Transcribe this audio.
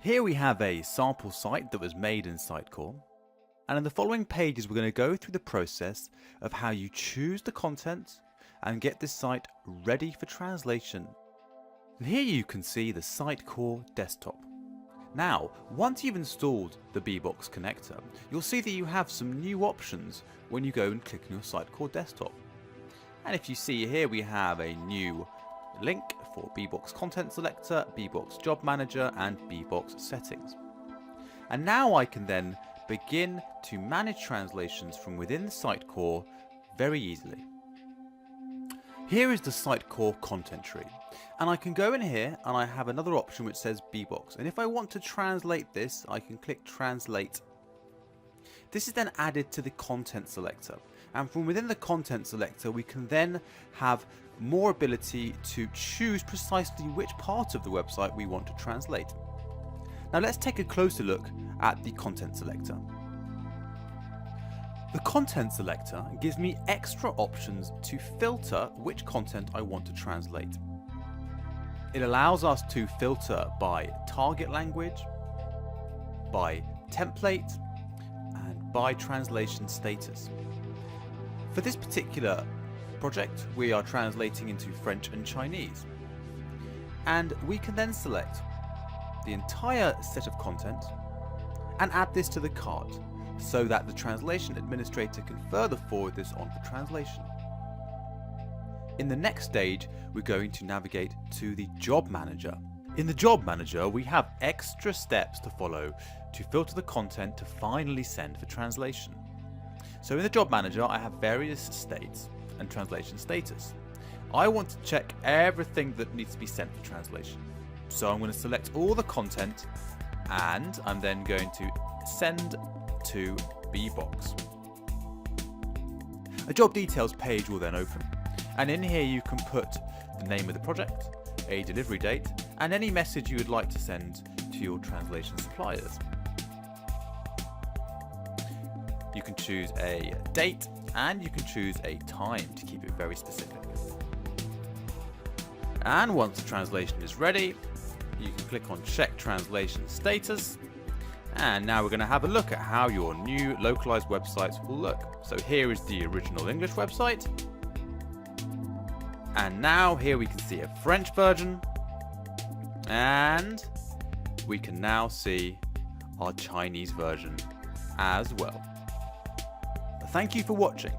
Here we have a sample site that was made in SItecore, and in the following pages we're going to go through the process of how you choose the content and get this site ready for translation. And here you can see the SItecore desktop. Now, once you've installed the Beebox connector, you'll see that you have some new options when you go and click on your SItecore desktop. And if you see here, we have a new link for Beebox Content Selector, Beebox Job Manager and Beebox Settings. And now I can then begin to manage translations from within the SItecore very easily. Here is the SItecore content tree, and I can go in here and I have another option which says Beebox, and if I want to translate this I can click Translate. This is then added to the content selector, and from within the content selector we can then have more ability to choose precisely which part of the website we want to translate. Now let's take a closer look at the content selector. The content selector gives me extra options to filter which content I want to translate. It allows us to filter by target language, by template, and by translation status. For this particular project, we are translating into French and Chinese. And we can then select the entire set of content and add this to the cart so that the translation administrator can further forward this on for translation. In the next stage, we're going to navigate to the Job Manager. In the Job Manager, we have extra steps to follow to filter the content to finally send for translation. So in the Job Manager, I have various states and translation status. I want to check everything that needs to be sent for translation. So I'm going to select all the content and I'm then going to send to Beebox. A job details page will then open, and in here you can put the name of the project, a delivery date, and any message you would like to send to your translation suppliers. You can choose a date and you can choose a time to keep it very specific. And once the translation is ready, you can click on Check Translation Status. And now we're going to have a look at how your new localized websites will look. So here is the original English website. And now here we can see a French version. And we can now see our Chinese version as well. Thank you for watching.